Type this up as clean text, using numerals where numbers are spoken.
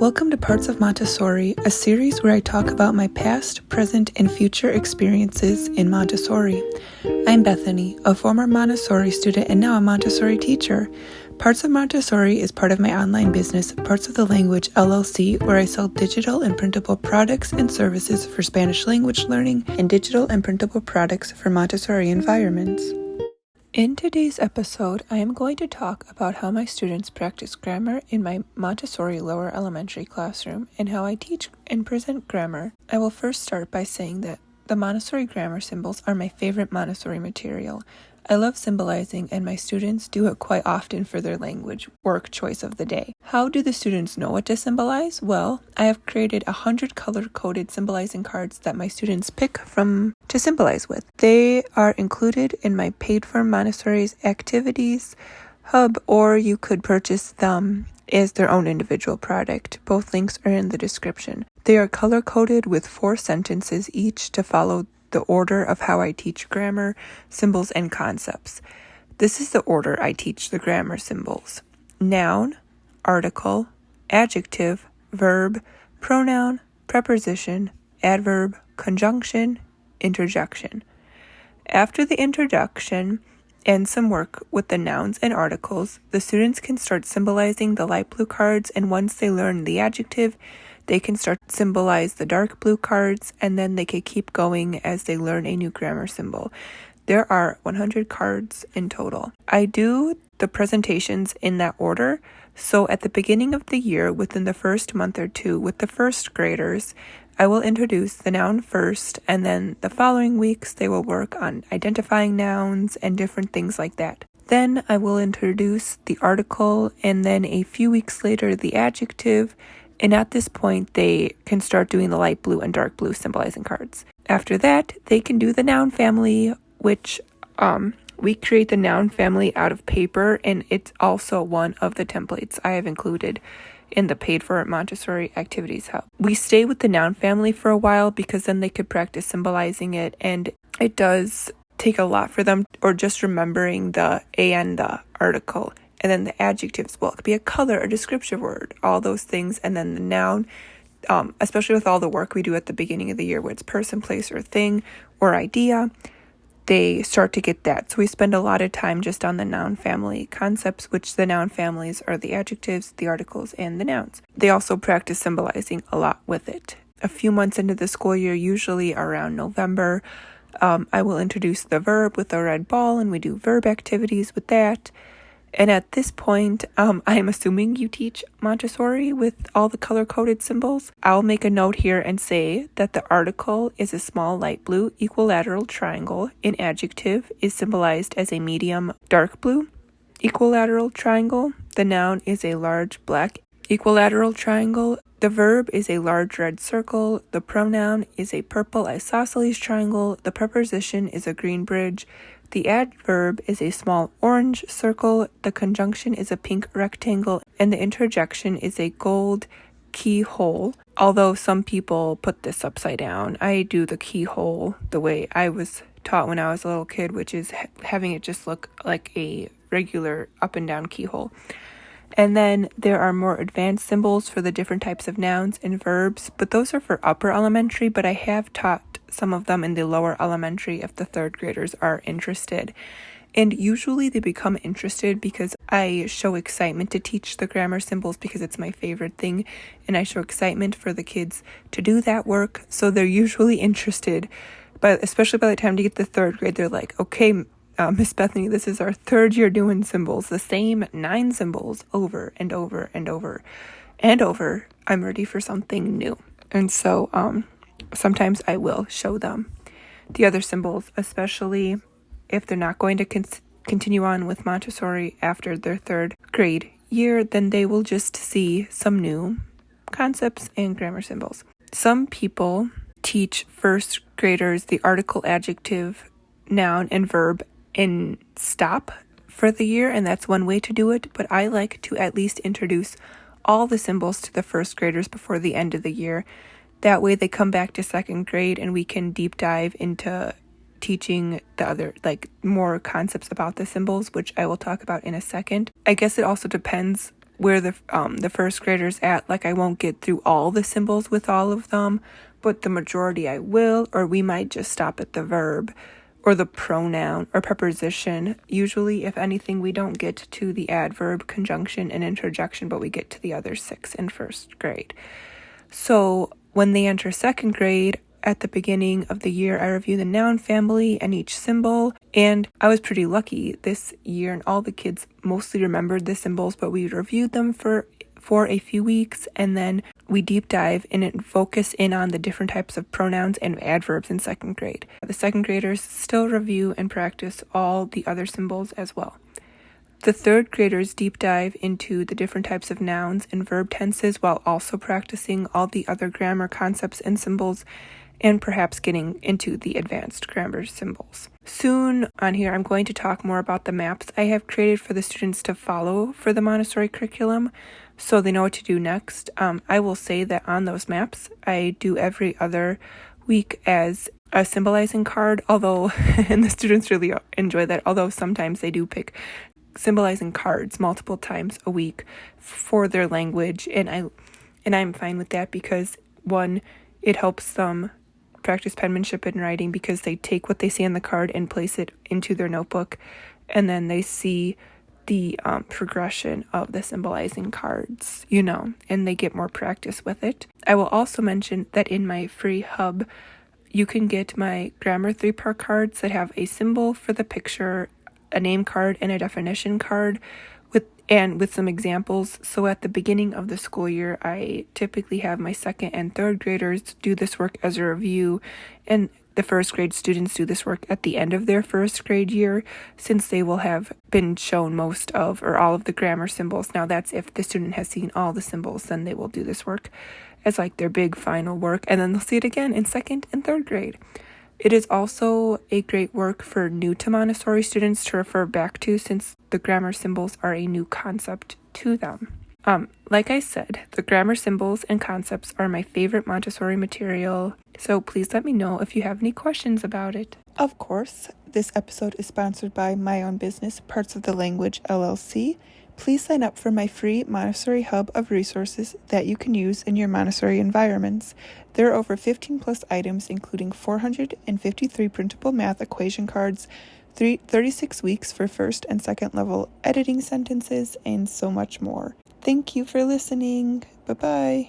Welcome to Parts of Montessori, a series where I talk about my past, present, and future experiences in Montessori. I'm Bethany, a former Montessori student and now a Montessori teacher. Parts of Montessori is part of my online business, Parts of the Language LLC, where I sell digital and printable products and services for Spanish language learning and digital and printable products for Montessori environments. In today's episode, I am going to talk about how my students practice grammar in my Montessori lower elementary classroom and how I teach and present grammar. I will first start by saying that the Montessori grammar symbols are my favorite Montessori material. I love symbolizing, and my students do it quite often for their language work choice of the day. How do the students know what to symbolize? Well, I have created 100 color-coded symbolizing cards that my students pick from to symbolize with. They are included in my paid-for Montessori's activities hub, or you could purchase them as their own individual product. Both links are in the description. They are color-coded with 4 sentences each to follow the order of how I teach grammar, symbols, and concepts. This is the order I teach the grammar symbols: noun, article, adjective, verb, pronoun, preposition, adverb, conjunction, interjection. After the introduction and some work with the nouns and articles, the students can start symbolizing the light blue cards, and once they learn the adjective, they can start to symbolize the dark blue cards, and then they can keep going as they learn a new grammar symbol. There are 100 cards in total. I do the presentations in that order. So at the beginning of the year, within the first month or two, with the first graders, I will introduce the noun first, and then the following weeks they will work on identifying nouns and different things like that. Then I will introduce the article, and then a few weeks later the adjective. And at this point, they can start doing the light blue and dark blue symbolizing cards. After that, they can do the noun family, which we create the noun family out of paper, and it's also one of the templates I have included in the paid for Montessori activities hub. We stay with the noun family for a while because then they could practice symbolizing it, and it does take a lot for them, or just remembering the a and the article. And then the adjectives, well, it could be a color, a descriptive word, all those things. And then the noun, especially with all the work we do at the beginning of the year, where it's person, place, or thing, or idea, they start to get that. So we spend a lot of time just on the noun family concepts, which the noun families are the adjectives, the articles, and the nouns. They also practice symbolizing a lot with it. A few months into the school year, usually around November, I will introduce the verb with a red ball, and we do verb activities with that. And at this point, I am assuming you teach Montessori with all the color-coded symbols. I'll make a note here and say that the article is a small light blue equilateral triangle. An adjective is symbolized as a medium dark blue equilateral triangle. The noun is a large black equilateral triangle. The verb is a large red circle. The pronoun is a purple isosceles triangle. The preposition is a green bridge. The adverb is a small orange circle, the conjunction is a pink rectangle, and the interjection is a gold keyhole. Although some people put this upside down, I do the keyhole the way I was taught when I was a little kid, which is having it just look like a regular up and down keyhole. And then there are more advanced symbols for the different types of nouns and verbs, but those are for upper elementary, but I have taught some of them in the lower elementary if the third graders are interested. And usually they become interested because I show excitement to teach the grammar symbols because it's my favorite thing, and I show excitement for the kids to do that work, so they're usually interested. But especially by the time to get to third grade, they're like, okay, Miss Bethany, this is our third year doing symbols, the same 9 symbols over and over and over and over. I'm ready for something new. And so sometimes I will show them the other symbols, especially if they're not going to continue on with Montessori after their third grade year, then they will just see some new concepts and grammar symbols. Some people teach first graders the article, adjective, noun, and verb and stop for the year, and that's one way to do it, but I like to at least introduce all the symbols to the first graders before the end of the year. That way they come back to second grade and we can deep dive into teaching the other, more concepts about the symbols, which I will talk about in a second. I guess it also depends where the first graders at. Like, I won't get through all the symbols with all of them, but the majority I will, or we might just stop at the verb or the pronoun or preposition. Usually, if anything, we don't get to the adverb, conjunction, and interjection, but we get to the other 6 in first grade. So when they enter second grade, at the beginning of the year, I review the noun family and each symbol, and I was pretty lucky this year, and all the kids mostly remembered the symbols, but we reviewed them for a few weeks, and then we deep dive and focus in on the different types of pronouns and adverbs in second grade. The second graders still review and practice all the other symbols as well. The third graders deep dive into the different types of nouns and verb tenses while also practicing all the other grammar concepts and symbols, and perhaps getting into the advanced grammar symbols. Soon on here, I'm going to talk more about the maps I have created for the students to follow for the Montessori curriculum, so they know what to do next. I will say that on those maps, I do every other week as a symbolizing card, although, and the students really enjoy that, although sometimes they do pick symbolizing cards multiple times a week for their language, and I'm fine with that because, one, it helps them practice penmanship and writing because they take what they see on the card and place it into their notebook, and then they see the progression of the symbolizing cards, and they get more practice with it. I will also mention that in my free hub, you can get my grammar 3-part cards that have a symbol for the picture, a name card, and a definition card with some examples. So at the beginning of the school year, I typically have my second and third graders do this work as a review, and the first grade students do this work at the end of their first grade year, since they will have been shown most of or all of the grammar symbols. Now, that's if the student has seen all the symbols, then they will do this work as like their big final work, and then they'll see it again in second and third grade. It is also a great work for new to Montessori students to refer back to, since the grammar symbols are a new concept to them. Like I said, the grammar symbols and concepts are my favorite Montessori material, so please let me know if you have any questions about it. Of course, this episode is sponsored by my own business, Parts of the Language, LLC. Please sign up for my free Montessori hub of resources that you can use in your Montessori environments. There are over 15 plus items, including 453 printable math equation cards, 36 weeks for first and second level editing sentences, and so much more. Thank you for listening. Bye-bye.